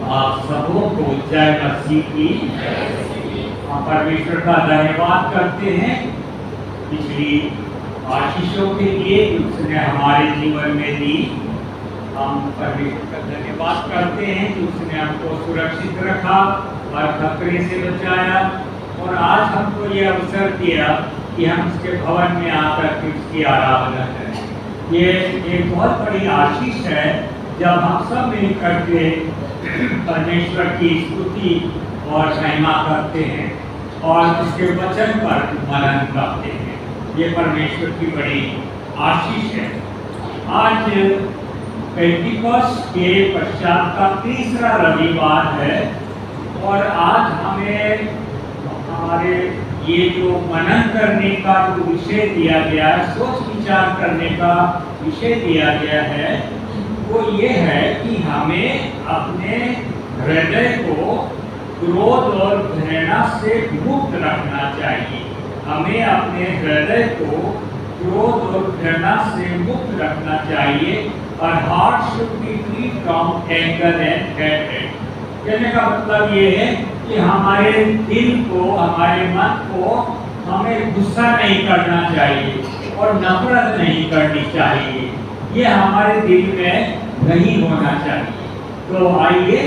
आप सबों को जय मसीह की। हम परमेश्वर का धन्यवाद करते हैं पिछली आशीषों के लिए उसने हमारे जीवन में दी। हम परमेश्वर का धन्यवाद करते हैं कि उसने हमको सुरक्षित रखा और खतरे से बचाया, और आज हमको ये अवसर दिया कि हम उसके भवन में आकर के उसकी आराधना करें। ये एक बहुत बड़ी आशीष है जब हम सब मिलकर के परमेश्वर की स्तुति और महिमा करते हैं और उसके वचन पर मनन करते हैं। ये परमेश्वर की बड़ी आशीष है। आज पेंटिकॉस्ट के पश्चात का तीसरा रविवार है और आज हमें हमारे ये जो मनन करने का जो विषय दिया गया है, सोच विचार करने का विषय दिया गया है, वो ये है कि हमें अपने हृदय को क्रोध और घृणा से मुक्त रखना चाहिए। हमें अपने हृदय को क्रोध और घृणा से मुक्त रखना चाहिए। और heart should be free from anger and hatred. कहने का मतलब ये है कि हमारे दिल को, हमारे मन को हमें गुस्सा नहीं करना चाहिए और नफरत नहीं करनी चाहिए। ये हमारे दिल में नहीं होना चाहिए। तो आइए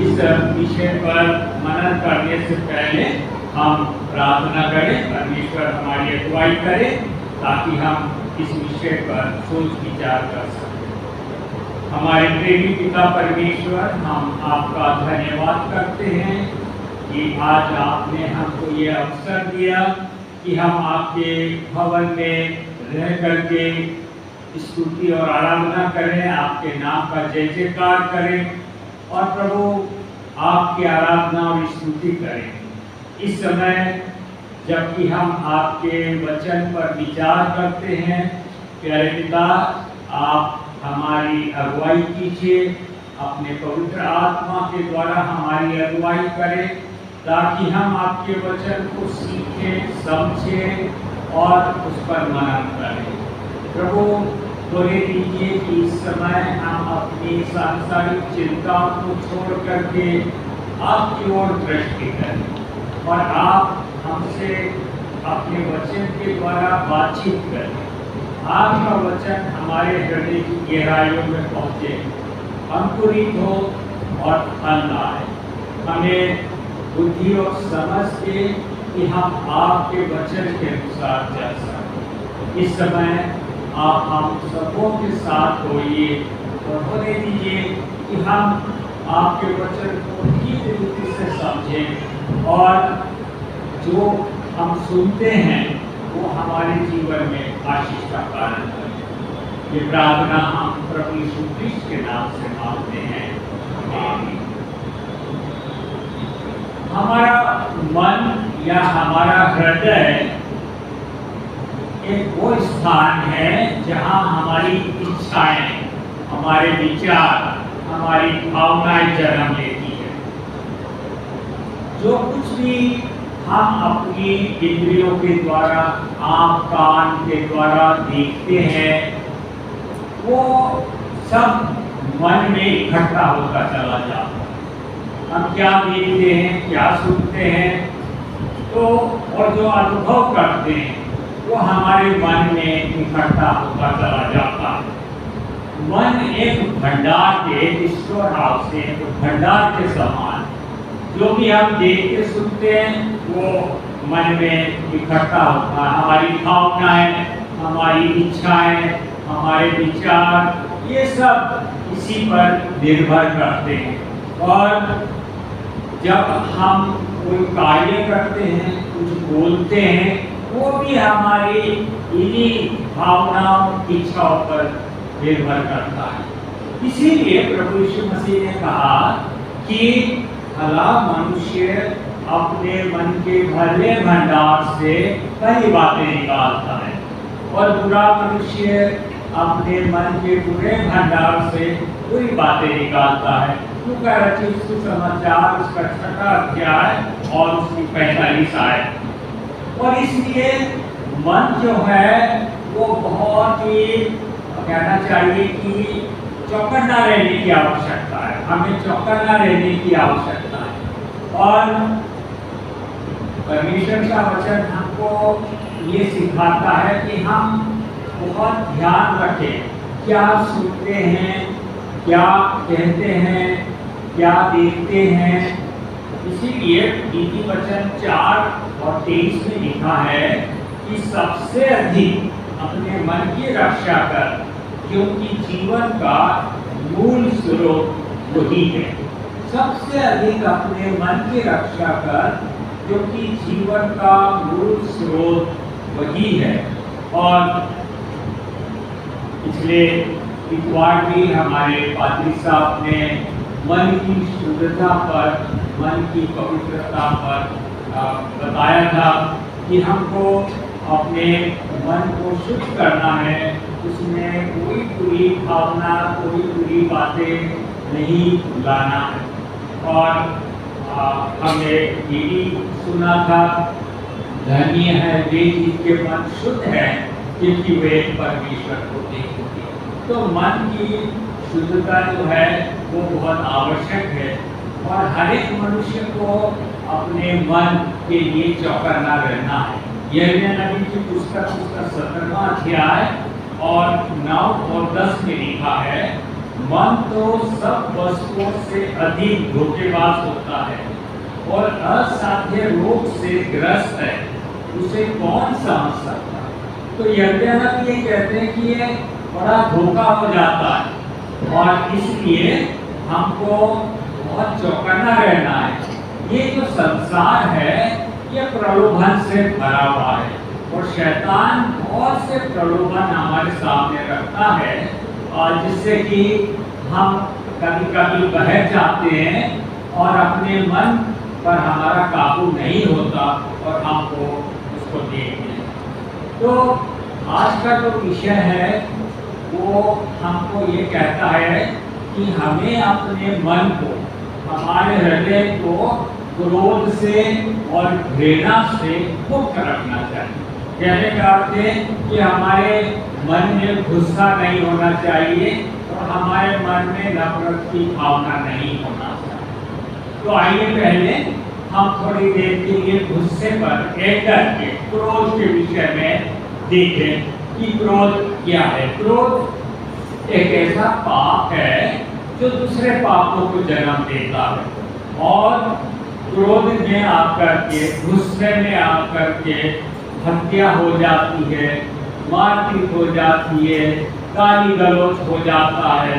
इस विषय पर मनन करने से पहले हम प्रार्थना करें, परमेश्वर हमारी अगुवाई करे ताकि हम इस विषय पर सोच विचार कर सकें। हमारे प्रेमी पिता परमेश्वर, हम आपका धन्यवाद करते हैं कि आज आपने हमको ये अवसर दिया कि हम आपके भवन में रह करके स्तुति और आराधना करें, आपके नाम का जय जयकार करें और प्रभु आपकी आराधना और स्तुति करें। इस समय जबकि हम आपके वचन पर विचार करते हैं, प्यारे पिता आप हमारी अगुवाई कीजिए, अपने पवित्र आत्मा के द्वारा हमारी अगुवाई करें ताकि हम आपके वचन को सीखें, समझें और उस पर मनन करें। प्रभु बोले दीजिए कि इस समय हम अपनी सांसारिक चिंताओं को छोड़ करके आपकी ओर दृष्टि करें और आप हमसे अपने वचन के द्वारा बातचीत करें। आपका वचन हमारे हृदय की गहराइयों में पहुँचे, अंकुरित हो और फल लाए। हमें बुद्धि और समझ के कि हम आपके वचन के अनुसार चल सकें। इस समय आप हम सबों के साथ होइए और होने दीजिए कि हम आपके वचन को ठीक रीति से समझें और जो हम सुनते हैं वो हमारे जीवन में आशीष का कारण बने। ये प्रार्थना हम प्रभु यीशु क्रिस्ट के नाम से मांगते हैं, आमीन। हमारा मन या हमारा हृदय एक वो स्थान है जहाँ हमारी इच्छाएं, हमारे विचार, हमारी भावनाएं जन्म लेती है। जो कुछ भी हम अपनी इंद्रियों के द्वारा, आँख कान के द्वारा देखते हैं, वो सब मन में इकट्ठा होता चला जाता है। हम क्या देखते हैं, क्या सुनते हैं, तो और जो अनुभव करते हैं वो हमारे मन में इकट्ठा होता चला जाता है। मन एक भंडार के, स्टोर हाउस से, एक भंडार के समान, जो भी हम देखते सुनते हैं वो मन में इकट्ठा होता है। हमारी भावनाएं, हमारी इच्छाएं, हमारे विचार, ये सब इसी पर निर्भर करते हैं। और जब हम कोई कार्य करते हैं, कुछ बोलते हैं, वो भी हमारी इन्हीं भावनाओं, इच्छाओं पर निर्भर करता है। इसीलिए प्रभु यीशु मसीह ने कहा कि भला मनुष्य अपने मन के भले भंडार से कई बातें निकालता है और बुरा मनुष्य अपने मन के बुरे भंडार से बुरी बातें निकालता है। लूका रचित सुसमाचार उसका 6वां अध्याय और उसकी 45 आयत। और इसलिए मन जो है वो बहुत ही कहना चाहिए कि चौकन्ना रहने की आवश्यकता है, हमें चौकन्ना रहने की आवश्यकता है। और परमेश्वर का वचन हमको ये सिखाता है कि हम बहुत ध्यान रखें, क्या सुनते हैं, क्या कहते हैं, क्या देखते हैं। इसीलिए नीति वचन 4 और 23 में लिखा है कि सबसे अधिक अपने मन की रक्षा कर, क्योंकि जीवन का मूल स्रोत वही है। सबसे अधिक अपने मन की रक्षा कर, क्योंकि जीवन का मूल स्रोत वही है। और पिछले इतवार भी हमारे पादरी साहब ने मन की शुद्धता पर, मन की पवित्रता पर बताया था कि हमको अपने मन को शुद्ध करना है, उसमें कोई बुरी भावना, कोई बुरी बातें नहीं लाना है। और हमने ये भी सुना था, धन्य है वे जिनके मन शुद्ध है, क्योंकि वे परमेश्वर को देखेंगे। तो मन की शुद्धता जो है वो बहुत आवश्यक है और हर एक मनुष्य को अपने मन के लिए चौकन्ना रहना है। यिर्मयाह नबी की पुस्तक उसका 17वां अध्याय और 9 और 10 में लिखा है, मन तो सब वस्तुओं से अधिक धोखेबाज होता है और असाध्य रोग से ग्रस्त है, उसे कौन समझ सकता है। तो यिर्मयाह नबी ये कहते हैं कि ये बड़ा धोखा हो जाता है और इसलिए हमको बहुत चौकन्ना रहना है। ये जो संसार है ये प्रलोभन से भरा हुआ है और शैतान बहुत से प्रलोभन हमारे सामने रखता है और जिससे कि हम कभी कभी बहक जाते हैं और अपने मन पर हमारा काबू नहीं होता और हमको उसको देखते हैं। तो आज का जो विषय है वो हमको ये कहता है कि हमें अपने मन को, हमारे हृदय को क्रोध से और घृणा से मुक्त रखना चाहिए। कहने का अर्थ है कि हमारे मन में गुस्सा नहीं होना चाहिए और हमारे मन में नफरत की भावना नहीं होना चाहिए। तो आइए पहले हम थोड़ी देर के लिए गुस्से पर, एंगर के, क्रोध के विषय में देखें कि क्रोध क्या है। क्रोध एक ऐसा पाप है जो दूसरे पापों को जन्म देता है और क्रोध में आकर के, गुस्से में आकर के हत्या हो जाती है, मारपीट हो जाती है, गाली गलौज हो जाता है,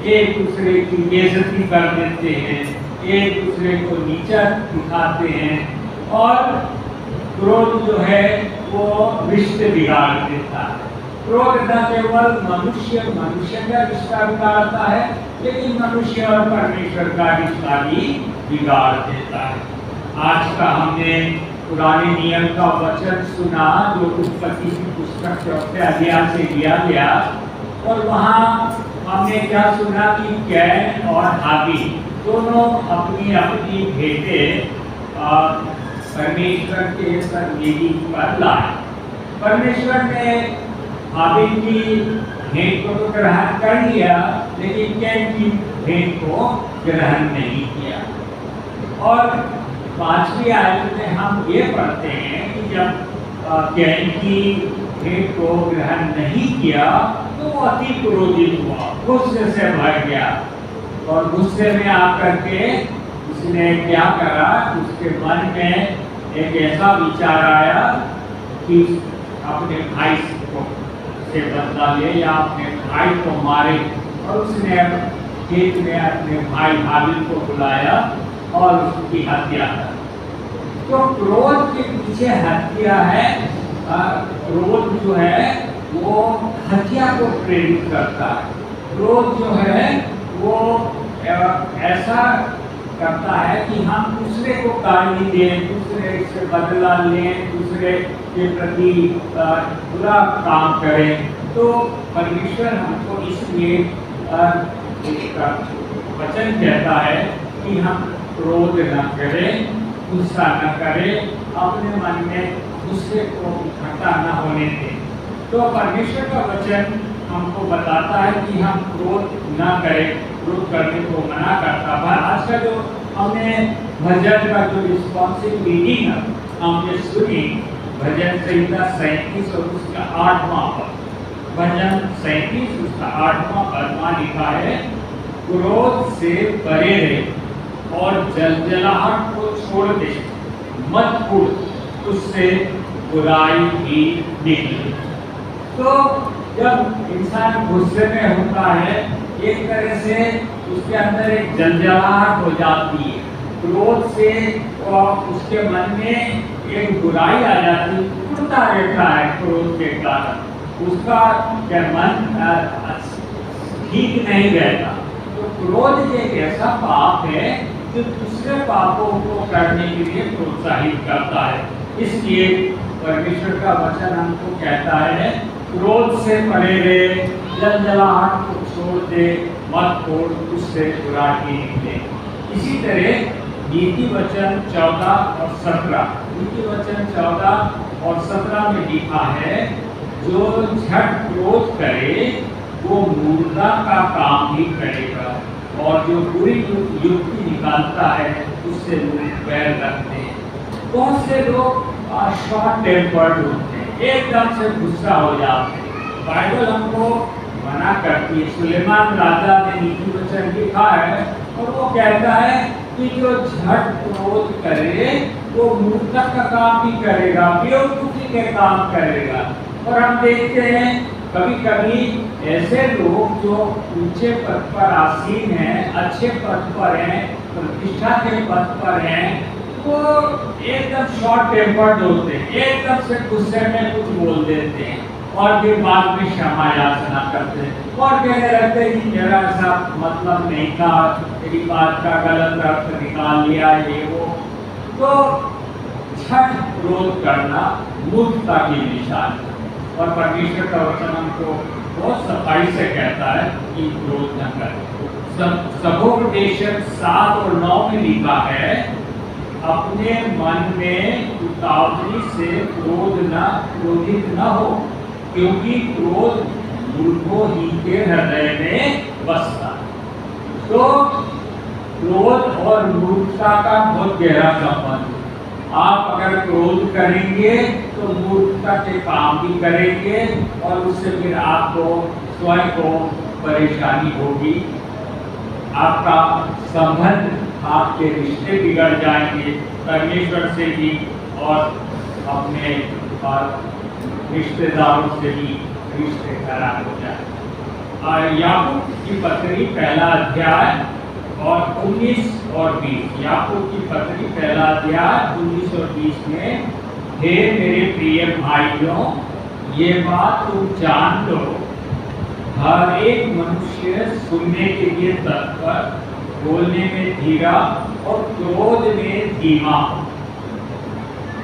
एक दूसरे की बेइज्जती कर देते हैं, एक दूसरे को नीचा दिखाते हैं और क्रोध जो है वो रिश्ते बिगाड़ देता है। क्रोध न केवल मनुष्य का रिश्ता बिगाड़ता है, लेकिन मनुष्य और परमेश्वर का रिश्ता भी बिगाड़ देता है। आज का हमने पुराने नियम का वचन सुना जो उत्पत्ति की पुस्तक 4 अध्याय से लिया गया और वहाँ हमने क्या सुना कि कैन और हाबिल दोनों अपनी अपनी भेंटें परमेश्वर के सन्निधि पर लाए। परमेश्वर ने हाबिल की भेंट को तो ग्रहण कर लिया, लेकिन कैन की भेंट को ग्रहण नहीं किया। और 5वीं आयत में हम ये पढ़ते हैं कि जब कैन की भेंट को ग्रहण नहीं किया तो वो अति क्रोधित हुआ, गुस्से से भर गया और गुस्से में आकर के उसने क्या करा, उसके मन में एक ऐसा विचार आया कि अपने भाई को से बदला ले या अपने भाई को मारे और उसने खेत में अपने भाई हाबिल को बुलाया और उसकी हत्या कर। तो क्रोध के पीछे हत्या है। क्रोध जो है वो हत्या को प्रेरित करता है। क्रोध जो है वो ऐसा करता है कि हम दूसरे को गाली दें, दूसरे से बदला लें, दूसरे के प्रति बुरा काम करें। तो परमेश्वर हमको इसलिए वचन कहता है कि हम क्रोध न करें, गुस्सा न करें, अपने मन में दूसरे को इकट्ठा न होने दें। तो परमेश्वर का वचन हमको बताता है कि हम क्रोध न करें, क्रोध करने को मना करता है। आज का जो हमने भजन का जो रिस्पॉन्सिव रीडिंग हमने सुनी, भजन संहिता 37 और उसका 8वां पद, भजन 37 उसका 8वां पद में लिखा है, क्रोध से परे रहे और जलजलाहट को छोड़ दे, मत उड़, उससे बुराई भी निकले। तो जब इंसान गुस्से में होता है, एक तरह से उसके अंदर एक जलजलाहट हो जाती है, क्रोध से और उसके मन में एक बुराई आ जाती है, उड़ता रहता है क्रोध के कारण, उसका मन ठीक नहीं रहता। तो क्रोध एक ऐसा पाप है जो दूसरे पापों को करने के लिए प्रोत्साहित करता है। इसलिए परमेश्वर का वचन हमको कहता है, क्रोध से परे रहे, जलजलाहट को छोड़ दे, मत छोड़, उससे बुराई निकले। इसी तरह नीति वचन 14 और 17, नीति वचन 14 और 17 में लिखा है, जो झट क्रोध करे वो मूर्खता का काम ही करेगा, और जो बुरी युक्ति निकालता है उससे लोग बैर रखते हैं। बहुत से लोग शॉर्ट टेम्पर्ड होते हैं, एकदम से गुस्सा हो जाते हैं। बाइबल हमको मना करती है, सुलेमान राजा ने नीति वचन लिखा है और वो कहता है कि जो झट क्रोध करे वो मूर्खता का काम भी करेगा, बेवकूफी के काम करेगा। और हम देखते हैं कभी कभी ऐसे लोग जो ऊंचे पद पर आसीन हैं, अच्छे पद पर हैं, प्रतिष्ठा के पद पर हैं, वो एकदम शॉर्ट टेम्पर्ड होते हैं, एकदम से गुस्से में कुछ बोल देते हैं और फिर बाद में क्षमा याचना करते हैं और कहने लगते हैं कि मेरा ऐसा मतलब नहीं था, मेरी बात का गलत अर्थ निकाल लिया, ये वो। तो झट क्रोध करना मूर्खता की निशान है, और परमेश्वर का वचन हमको बहुत सफाई से कहता है कि क्रोध न करें। सबोपदेशक 7 और 9 में लिखा है, अपने मन में उतावली से क्रोधित न हो, क्योंकि क्रोध मूर्खों ही के हृदय में बसता है। तो क्रोध और मूर्खता का बहुत गहरा संबंध है। आप अगर क्रोध करेंगे तो मूर्खता के काम भी करेंगे और उससे फिर आपको स्वयं को परेशानी होगी, आपका संबंध, आपके रिश्ते बिगड़ जाएंगे परमेश्वर से भी और अपने रिश्तेदारों से भी रिश्ते खराब हो जाए। याकूब की पत्री 1 अध्याय और 19 और 20, याकूब की पत्री 1 अध्याय 19 और 20 में, हे मेरे प्रिय भाइयों, ये बात तुम जान लो, हर एक मनुष्य सुनने के लिए तत्पर, बोलने में धीरा और क्रोध में धीमा हो।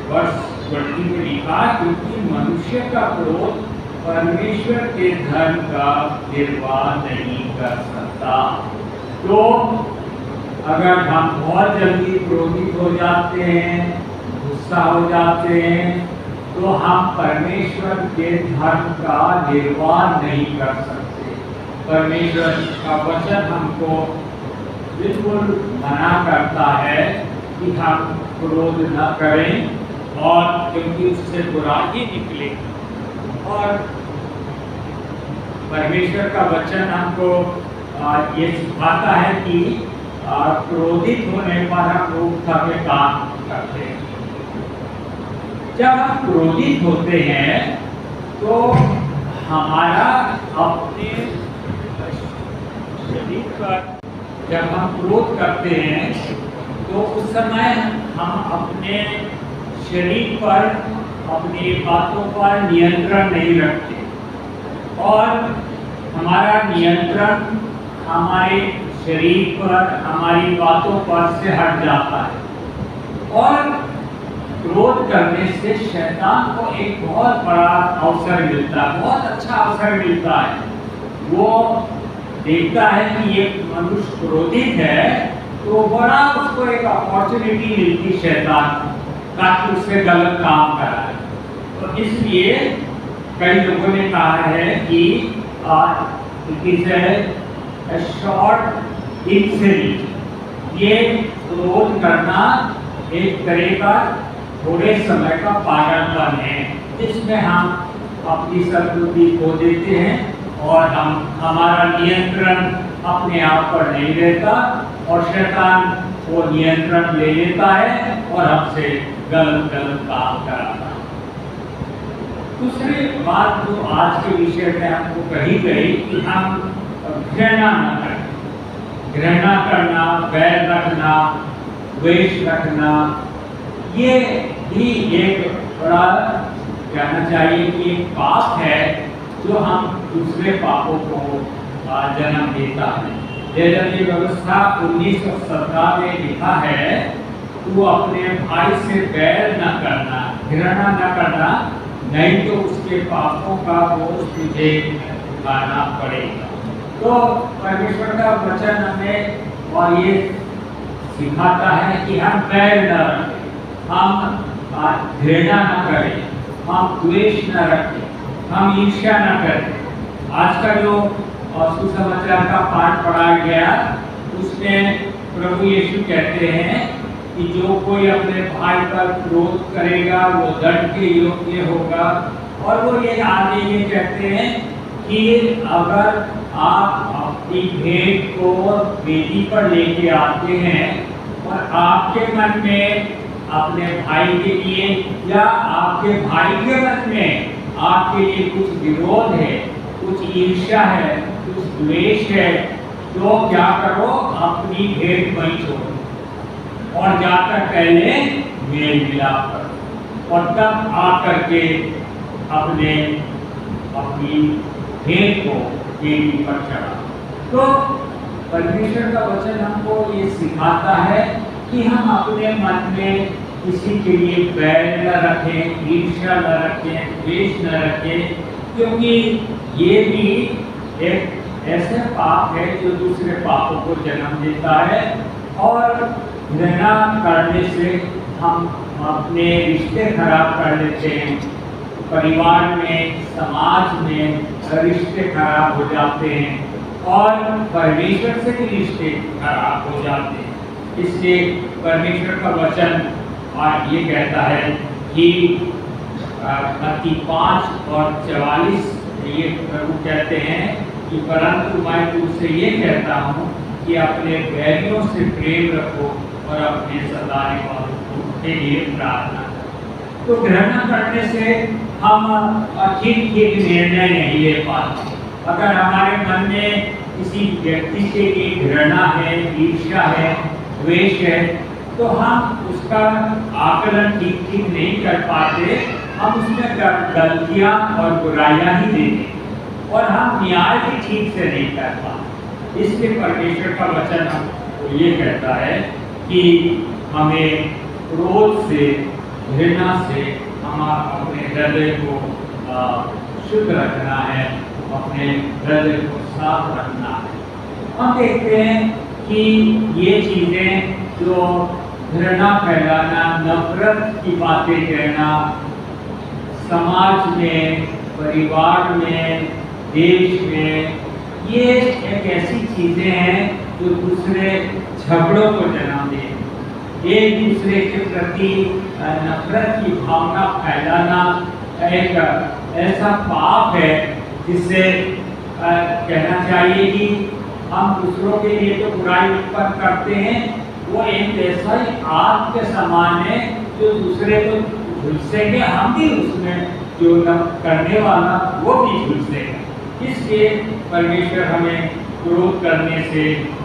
वर्ष 20 में लिखा, क्योंकि मनुष्य का क्रोध परमेश्वर के धर्म का निर्वाह नहीं कर सकता। तो अगर हम बहुत जल्दी क्रोधित हो जाते हैं, गुस्सा हो जाते हैं, तो हम परमेश्वर के धर्म का निर्वाह नहीं कर सकते। परमेश्वर का वचन हमको बिल्कुल मना करता है कि हम क्रोध न करें, और क्योंकि उससे बुराई निकले। और परमेश्वर का वचन हमको ये सिखाता है कि क्रोधित होने पर हम मूर्खता के काम करते हैं। जब हम क्रोधित होते हैं तो हमारा अपने शरीर पर, जब हम क्रोध करते हैं तो उस समय हम अपने शरीर पर, अपनी बातों पर नियंत्रण नहीं रखते, और हमारा नियंत्रण हमारे शरीर पर, हमारी बातों पर से हट जाता है। और क्रोध करने से शैतान को एक बहुत बड़ा अवसर मिलता है, बहुत अच्छा अवसर मिलता है। वो देखता है कि ये मनुष्य क्रोधित है, तो बड़ा उसको एक अपॉर्चुनिटी मिलती शैतान को, ताकि उससे गलत काम कराए। तो इसलिए कई लोगों ने कहा है कि it is a short incident. ये क्रोध करना एक तरह का थोड़े समय का पागलपन है, जिसमें हम अपनी सद्बुद्धि खो देते हैं और हमारा नियंत्रण अपने आप पर नहीं रहता और शैतान वो नियंत्रण ले लेता है और हमसे गलत गलत काम कराता है। दूसरी बात जो आज के विषय में हमको कही गई कि हम घृणा न करें। घृणा करना, बैर रखना, द्वेष रखना, ये भी एक बड़ा कहना चाहिए कि एक पाप है जो हम दूसरे पापों को जन्म देता है। जैसे व्यवस्था 1917 में लिखा है, तू अपने भाई से बैर न करना, घृणा न करना, नहीं तो उसके पापों का बोझ तुझे उठाना पड़ेगा। तो परमेश्वर का वचन हमें और ये सिखाता है कि हम बैर न रखें, हम घृणा न करें, हम द्वेष न रखें, हम ईर्ष्या न करें। आज का जो सुसमाचार का पाठ पढ़ाया गया, उसमें प्रभु यीशु कहते हैं कि जो कोई अपने भाई पर क्रोध करेगा वो दंड के योग्य होगा। और वो ये आगे ये कहते हैं कि अगर आप अपनी भेंट को वेदी पर लेके आते हैं और आपके मन में अपने भाई के लिए या आपके भाई के मन में आपके लिए कुछ विरोध है, कुछ ईर्ष्या है, कुछ द्वेष है, तो क्या करो, अपनी भेंट वहीं छोड़ो और जाकर पहले मेल मिलाप करो और तब आकर के अपनी भेंट को वेदी पर चढ़ाओ। तो परमेश्वर का वचन हमको ये सिखाता है कि हम अपने मन में किसी के लिए बैर न रखें, ईर्ष्या न रखें, द्वेष न रखें, क्योंकि ये भी एक ऐसे पाप है जो दूसरे पापों को जन्म देता है। और घृणा करने से हम अपने रिश्ते खराब कर लेते हैं, परिवार में, समाज में रिश्ते खराब हो जाते हैं और परमेश्वर से भी रिश्ते खराब हो जाते हैं। इसलिए परमेश्वर का वचन और ये कहता है कि मत्ती 5 और 44 ये प्रभु कहते हैं कि परंतु मैं तुमसे ये कहता हूँ कि अपने बैरियों से प्रेम रखो और अपने सताने वालों के लिए प्रार्थना करो। तो घृणा करने से हम ठीक निर्णय नहीं ले पाते। अगर हमारे मन में किसी व्यक्ति के लिए घृणा है, ईर्ष्या है, द्वेष है, तो हम उसका आकलन ठीक नहीं कर पाते। हम उसमें गलतियां और बुराइयां ही देते और हम न्याय भी ठीक से नहीं कर पाते। इसलिए परमेश्वर का वचन हमको ये कहता है कि हमें क्रोध से, घृणा से हम अपने हृदय को शुद्ध रखना है, अपने हृदय को साफ रखना है। हम देखते हैं कि ये चीज़ें जो घृणा फैलाना, नफरत की बातें कहना, समाज में, परिवार में, देश में, ये एक ऐसी चीज़ें हैं जो दूसरे झगड़ों को जन्म दें। एक दूसरे के प्रति नफरत की भावना फैलाना एक ऐसा पाप है जिससे कहना चाहिए कि हम दूसरों के लिए तो बुराई उत्पन्न करते हैं, वो एक ऐसा ही आग के समान है जो दूसरे को झुलसेंगे, हम भी उसमें जो करने वाला वो भी झुलसेगा। इसलिए परमेश्वर हमें क्रोध करने से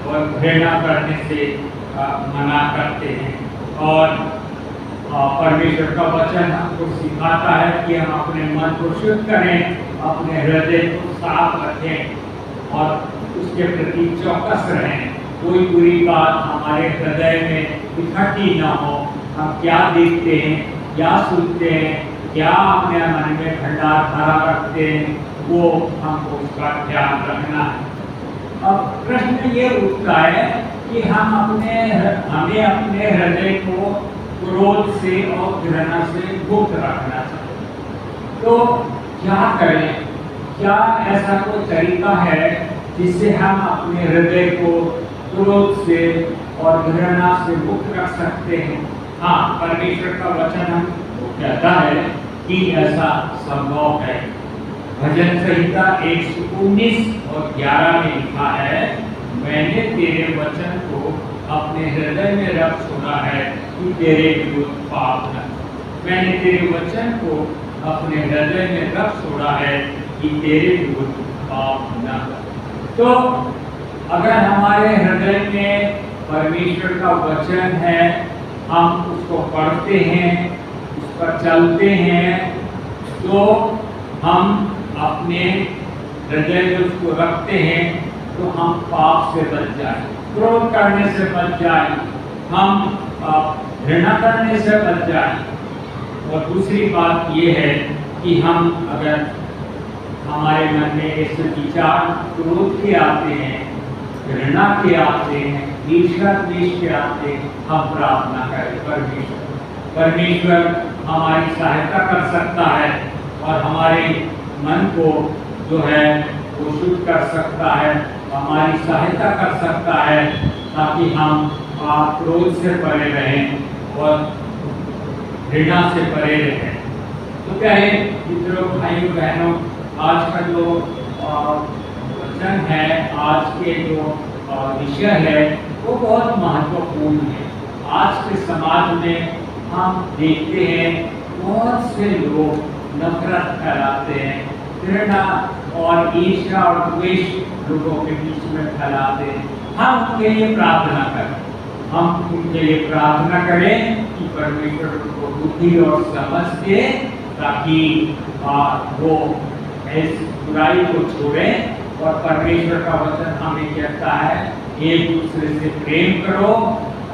और घृणा करने से मना करते हैं। और परमेश्वर का वचन हमको सिखाता है कि हम अपने मन को शुद्ध करें, अपने हृदय को साफ रखें और उसके प्रति चौकस रहें। कोई बुरी बात हमारे हृदय में इकट्ठी ना हो। हम क्या देखते हैं, क्या सुनते हैं, क्या अपने मन में भंडार भरा रखते हैं, वो हमको उसका ध्यान रखना है। अब प्रश्न ये उठता है कि हमें अपने हृदय को क्रोध से और घृणा से मुक्त रखना चाहिए। तो क्या करें, क्या ऐसा कोई तरीका है जिससे हम अपने हृदय को क्रोध से और घृणा से मुक्त रख सकते हैं? हाँ, परमेश्वर का वचन हमको कहता है कि ऐसा संभव है। भजन संहिता 119 और 11 में लिखा है, मैंने तेरे वचन को अपने हृदय में रख छोड़ा है कि तेरे विरुद्ध पाप न। मैंने तेरे वचन को अपने हृदय में रख छोड़ा है कि तेरे विरुद्ध पाप न। तो अगर हमारे हृदय में परमेश्वर का वचन है, हम उसको पढ़ते हैं, उस पर चलते हैं, तो हम अपने हृदय में उसको रखते हैं, तो हम पाप से बच जाए, क्रोध करने से बच जाए, हम घृणा करने से बच जाए। और दूसरी बात ये है कि हम अगर हमारे मन में ऐसे विचार क्रोध के आते हैं, घृणा के आते हैं, ईर्ष्या द्वेष के आते हैं, हम प्रार्थना करें परमेश्वर हमारी सहायता कर सकता है और हमारे मन को जो है वो शुद्ध कर सकता है, हमारी सहायता कर सकता है, ताकि हम क्रोध से परे रहें और घृणा से परे रहें। तो क्या है मित्रों, भाइयों बहनों, आज का जो वचन है, आज के जो विषय है वो बहुत महत्वपूर्ण है। आज के समाज में हम देखते हैं बहुत से लोग नफरत फैलाते हैं, घृणा और ईर्ष्या और द्वेष लोगों के बीच में फैलाते हैं। हम उनके लिए प्रार्थना करें, हम उनके लिए प्रार्थना करें कि परमेश्वर को बुद्धि और समझ दे, ताकि वो इस बुराई को छोड़ें। और परमेश्वर का वचन हमें कहता है, एक दूसरे से प्रेम करो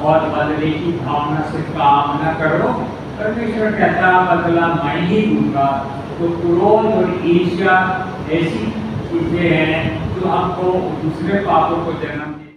और बदले की भावना से काम न करो। परमेश्वर कहता बदला मैं ही दूंगा। तो क्रोध और ईर्ष्या ऐसी चीजें हैं जो हमको दूसरे पापों को जन्म